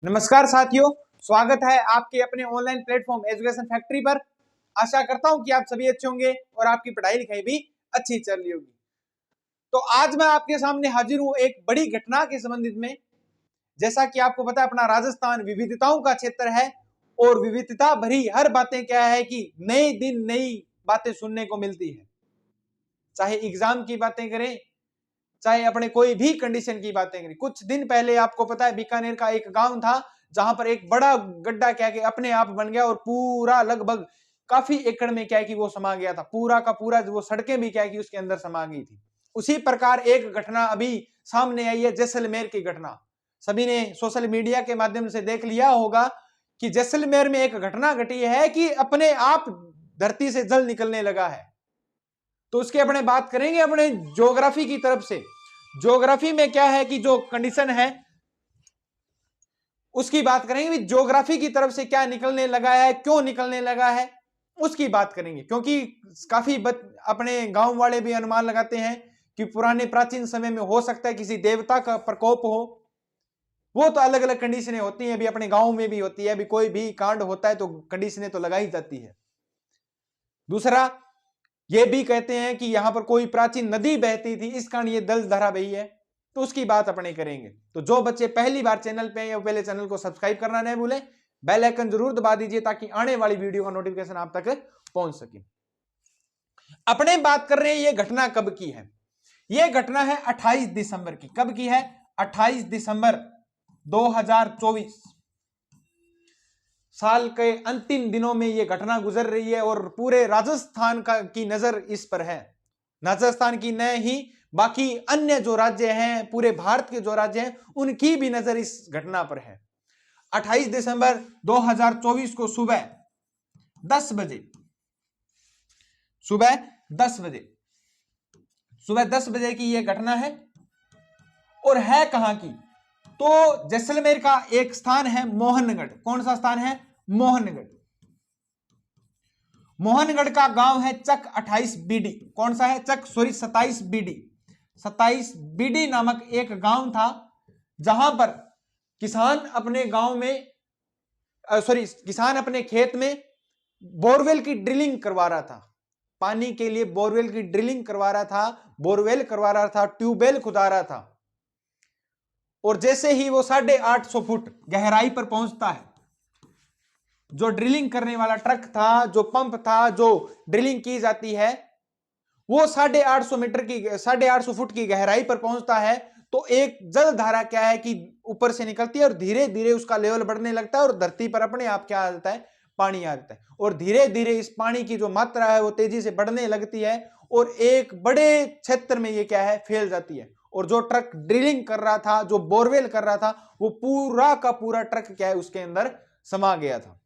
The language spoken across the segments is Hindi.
नमस्कार साथियों, स्वागत है आपके अपने ऑनलाइन प्लेटफॉर्म एजुकेशन फैक्ट्री पर। आशा करता हूं कि आप सभी अच्छे होंगे और आपकी पढ़ाई लिखाई भी अच्छी चल रही होगी। तो आज मैं आपके सामने हाजिर हूं एक बड़ी घटना के संबंधित में। जैसा कि आपको पता है, अपना राजस्थान विविधताओं का क्षेत्र है और विविधता भरी हर बातें क्या है कि नए दिन नई बातें सुनने को मिलती है। चाहे एग्जाम की बातें करें, चाहे अपने कोई भी कंडीशन की बातें करें। कुछ दिन पहले आपको पता है, बीकानेर का एक गांव था जहां पर एक बड़ा गड्ढा क्या है कि अपने आप बन गया और पूरा लगभग काफी एकड़ में क्या है कि वो समा गया था। पूरा का पूरा वो सड़कें भी क्या है कि उसके अंदर समा गई थी। उसी प्रकार एक घटना अभी सामने आई है, जैसलमेर की घटना। सभी ने सोशल मीडिया के माध्यम से देख लिया होगा कि जैसलमेर में एक घटना घटी है कि अपने आप धरती से जल निकलने लगा है। तो उसकी अपने बात करेंगे अपने ज्योग्राफी की तरफ से। ज्योग्राफी में क्या है कि जो कंडीशन है उसकी बात करेंगे। ज्योग्राफी की तरफ से क्या निकलने लगा है, क्यों निकलने लगा है, उसकी बात करेंगे। क्योंकि काफी अपने गांव वाले भी अनुमान लगाते हैं कि पुराने प्राचीन समय में हो सकता है किसी देवता का प्रकोप हो। वो तो अलग अलग कंडीशनें होती हैं, अभी अपने गांव में भी होती है। अभी कोई भी कांड होता है तो कंडीशनें तो लगाई जाती है। दूसरा, ये भी कहते हैं कि यहां पर कोई प्राचीन नदी बहती थी, इस कारण ये दल धारा बही है। तो उसकी बात अपने करेंगे। तो जो बच्चे पहली बार चैनल पे हैं, पहले चैनल को सब्सक्राइब करना नहीं भूलें, बेल आइकन जरूर दबा दीजिए ताकि आने वाली वीडियो का नोटिफिकेशन आप तक पहुंच सके। अपने बात कर रहे हैं ये घटना कब की है। ये घटना है 28 दिसंबर की। कब की है? 28 दिसंबर 2024। साल के अंतिम दिनों में यह घटना गुजर रही है और पूरे राजस्थान की नजर इस पर है। राजस्थान की न ही बाकी अन्य जो राज्य हैं, पूरे भारत के जो राज्य हैं, उनकी भी नजर इस घटना पर है। 28 दिसंबर 2024 को सुबह 10 बजे सुबह 10 बजे सुबह 10 बजे की यह घटना है। और है कहां की? तो जैसलमेर का एक स्थान है मोहनगढ़। कौन सा स्थान है? मोहनगढ़। मोहनगढ़ का गांव है चक 28 बीडी। कौन सा है? चक 27 बीडी। 27 बीडी नामक एक गांव था जहां पर किसान अपने गांव में किसान अपने खेत में बोरवेल की ड्रिलिंग करवा रहा था। पानी के लिए बोरवेल की ड्रिलिंग करवा रहा था, बोरवेल करवा रहा था, ट्यूबवेल खुदा रहा था। और जैसे ही वो 850 फुट गहराई पर पहुंचता है, जो ड्रिलिंग करने वाला ट्रक था, जो पंप था, जो ड्रिलिंग की जाती है, वो 850 फुट की गहराई पर पहुंचता है तो एक जल धारा क्या है कि ऊपर से निकलती है और धीरे धीरे उसका लेवल बढ़ने लगता है और धरती पर अपने आप क्या आ जाता है? पानी आ जाता है। और धीरे धीरे इस पानी की जो मात्रा है वो तेजी से बढ़ने लगती है और एक बड़े क्षेत्र में ये क्या है? फैल जाती है। और जो ट्रक ड्रिलिंग कर रहा था, जो बोरवेल कर रहा था, वो पूरा का पूरा ट्रक क्या है? उसके अंदर समा गया था।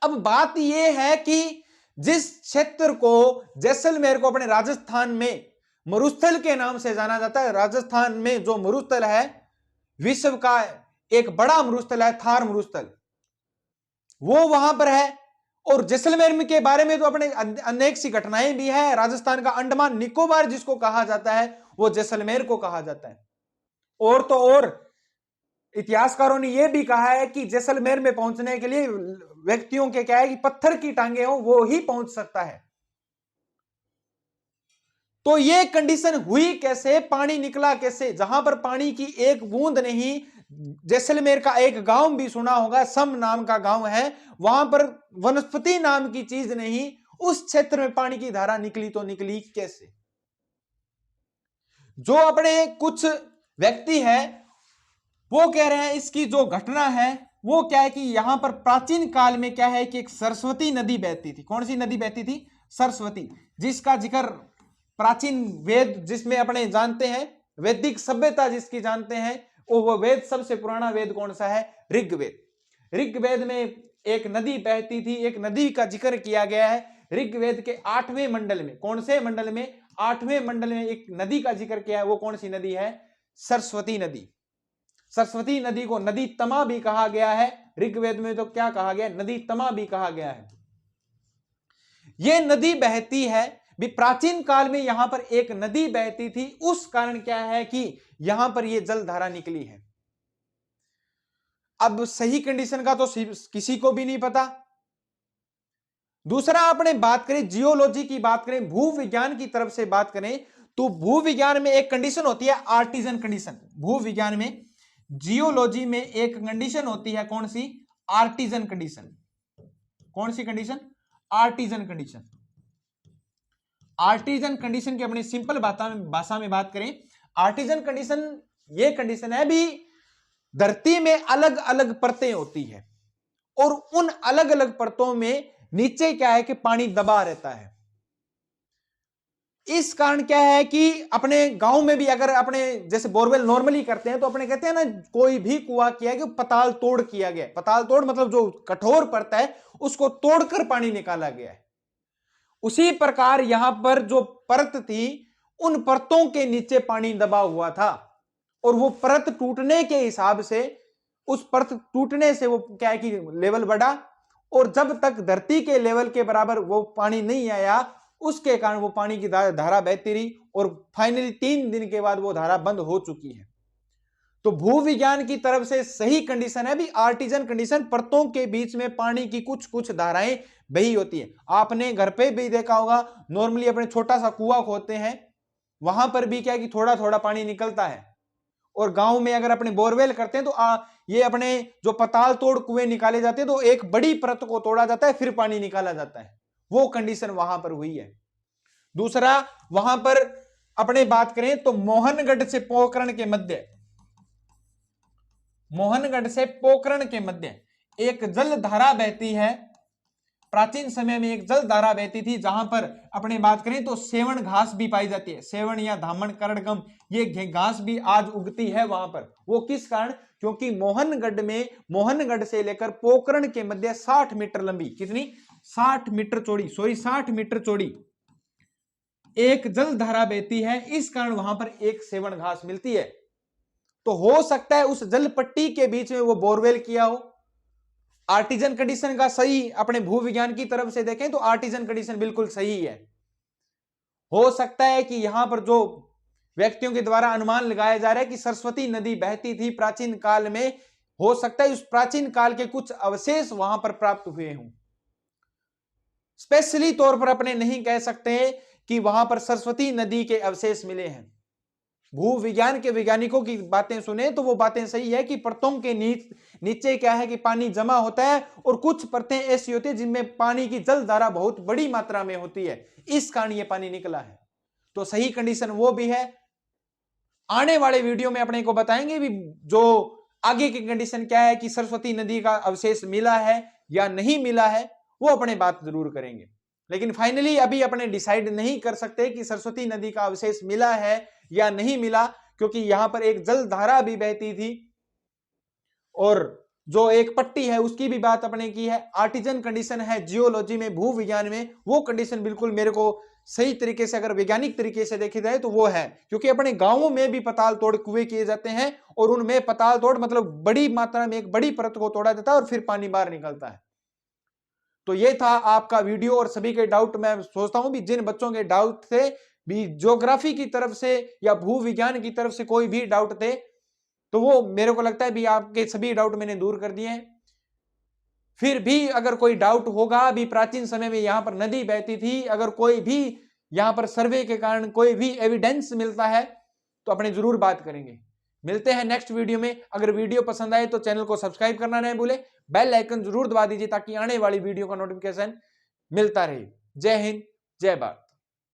अब बात यह है कि जिस क्षेत्र को, जैसलमेर को अपने राजस्थान में मरुस्थल के नाम से जाना जाता है। राजस्थान में जो मरुस्थल है, विश्व का एक बड़ा मरुस्थल है, थार मरुस्थल, वो वहां पर है। और जैसलमेर के बारे में तो अपने अनेक सी घटनाएं भी है। राजस्थान का अंडमान निकोबार जिसको कहा जाता है, वो जैसलमेर को कहा जाता है। और तो और इतिहासकारों ने यह भी कहा है कि जैसलमेर में पहुंचने के लिए व्यक्तियों के क्या है कि पत्थर की टांगे हो, वो ही पहुंच सकता है। तो ये कंडीशन हुई कैसे? पानी निकला कैसे? जहां पर पानी की एक बूंद नहीं। जैसलमेर का एक गांव भी सुना होगा, सम नाम का गांव है, वहां पर वनस्पति नाम की चीज नहीं। उस क्षेत्र में पानी की धारा निकली तो निकली कैसे? जो अपने कुछ व्यक्ति है वो कह रहे हैं इसकी जो घटना है वो क्या है कि यहां पर प्राचीन काल में क्या है कि एक सरस्वती नदी बहती थी। कौन सी नदी बहती थी? सरस्वती, जिसका जिक्र प्राचीन वेद, जिसमें अपने जानते हैं वैदिक सभ्यता जिसकी जानते हैं, वो वेद, सबसे पुराना वेद कौन सा है? ऋग्वेद। ऋग्वेद में एक नदी बहती थी, एक नदी का जिक्र किया गया है ऋग्वेद के 8वें मंडल में। कौन से मंडल में? 8वें मंडल में एक नदी का जिक्र किया है। वो कौन सी नदी है? सरस्वती नदी। सरस्वती नदी को नदी तमा भी कहा गया है। ऋग्वेद में तो क्या कहा गया? नदी तमा भी कहा गया है। यह नदी बहती है भी, प्राचीन काल में यहां पर एक नदी बहती थी, उस कारण क्या है कि यहां पर यह जल धारा निकली है। अब सही कंडीशन का तो किसी को भी नहीं पता। दूसरा आपने बात करें जियोलॉजी की, बात करें भूविज्ञान की तरफ से बात करें, तो भूविज्ञान में एक कंडीशन होती है आर्टिजन कंडीशन। भूविज्ञान में, जियोलॉजी में एक कंडीशन होती है, कौन सी? Artisan condition. कौन सी कंडीशन? Artisan condition. आर्टिजन कंडीशन की अपनी सिंपल भाषा में बात करें, आर्टिजन कंडीशन ये कंडीशन है भी धरती में अलग अलग परतें होती है और उन अलग अलग परतों में नीचे क्या है कि पानी दबा रहता है। इस कारण क्या है कि अपने गांव में भी अगर अपने जैसे बोरवेल नॉर्मली करते हैं तो अपने कहते हैं ना, कोई भी कुआं किया कि पताल तोड़ किया गया। पताल तोड़ मतलब जो कठोर परत है उसको तोड़कर पानी निकाला गया है। उसी प्रकार यहां पर जो परत थी उन परतों के नीचे पानी दबा हुआ था और वो परत टूटने के हिसाब से, उस परत टूटने से वो क्या है कि लेवल बढ़ा और जब तक धरती के लेवल के बराबर वो पानी नहीं आया उसके कारण वो पानी की धारा बहती रही और फाइनली 3 दिन के बाद वो धारा बंद हो चुकी है। तो भूविज्ञान की तरफ से सही कंडीशन है भी आर्टिजन कंडीशन, परतों के बीच में पानी की कुछ कुछ धाराएं बही होती है। आपने घर पे भी देखा होगा, नॉर्मली अपने छोटा सा कुआं खोदते हैं, वहां पर भी क्या है कि थोड़ा थोड़ा पानी निकलता है। और गांव में अगर अपने बोरवेल करते हैं तो ये अपने जो पताल तोड़ कुएं निकाले जाते हैं तो एक बड़ी परत को तोड़ा जाता है फिर पानी निकाला जाता है। वो कंडीशन वहां पर हुई है। दूसरा, वहां पर अपने बात करें तो मोहनगढ़ से पोखरण के मध्य, मोहनगढ़ से पोखरण के मध्य एक जल धारा बहती है। प्राचीन समय में एक जल धारा बहती थी जहां पर अपने बात करें तो सेवण घास भी पाई जाती है। सेवण या धामन करड़गम ये घास भी आज उगती है वहां पर। वो किस कारण? क्योंकि मोहनगढ़ में, मोहनगढ़ से लेकर पोखरण के मध्य 60 मीटर लंबी, कितनी? 60 मीटर चौड़ी, 60 मीटर चौड़ी एक जल धारा बहती है। इस कारण वहां पर एक सेवण घास मिलती है। तो हो सकता है उस जल पट्टी के बीच में वो बोरवेल किया हो। आर्टिजन कंडीशन का सही अपने भूविज्ञान की तरफ से देखें तो आर्टिजन कंडीशन बिल्कुल सही है। हो सकता है कि यहां पर जो व्यक्तियों के द्वारा अनुमान लगाया जा रहा है कि सरस्वती नदी बहती थी प्राचीन काल में, हो सकता है उस प्राचीन काल के कुछ अवशेष वहां पर प्राप्त हुए हों। स्पेशली तौर पर अपने नहीं कह सकते कि वहां पर सरस्वती नदी के अवशेष मिले हैं। भूविज्ञान के वैज्ञानिकों की बातें सुने तो वो बातें सही है कि परतों के नीचे क्या है कि पानी जमा होता है और कुछ परतें ऐसी होती है जिनमें पानी की जल धारा बहुत बड़ी मात्रा में होती है, इस कारण ये पानी निकला है। तो सही कंडीशन वो भी है। आने वाले वीडियो में अपने को बताएंगे भी जो आगे की कंडीशन क्या है कि सरस्वती नदी का अवशेष मिला है या नहीं मिला है, वो अपने बात जरूर करेंगे। लेकिन फाइनली अभी अपने डिसाइड नहीं कर सकते कि सरस्वती नदी का अवशेष मिला है या नहीं मिला, क्योंकि यहां पर एक जल धारा भी बहती थी और जो एक पट्टी है उसकी भी बात अपने की है। आर्टिजन कंडीशन है जियोलॉजी में, भूविज्ञान में, वो कंडीशन बिल्कुल मेरे को सही तरीके से अगर वैज्ञानिक तरीके से देखी जाए तो वो है। क्योंकि अपने गांवों में भी पताल तोड़ कुएं किए जाते हैं और उनमें पताल तोड़ मतलब बड़ी मात्रा में एक बड़ी परत को तोड़ा जाता है और फिर पानी बाहर निकलता है। तो ये था आपका वीडियो और सभी के डाउट। मैं सोचता हूं भी जिन बच्चों के डाउट थे भी ज्योग्राफी की तरफ से या भूविज्ञान की तरफ से कोई भी डाउट थे तो वो मेरे को लगता है भी आपके सभी डाउट मैंने दूर कर दिए हैं। फिर भी अगर कोई डाउट होगा भी प्राचीन समय में यहां पर नदी बहती थी, अगर कोई भी यहां पर सर्वे के कारण कोई भी एविडेंस मिलता है तो अपने जरूर बात करेंगे। मिलते हैं नेक्स्ट वीडियो में। अगर वीडियो पसंद आए तो चैनल को सब्सक्राइब करना नहीं भूले, बेल आइकन जरूर दबा दीजिए ताकि आने वाली वीडियो का नोटिफिकेशन मिलता रहे। जय हिंद, जय भारत।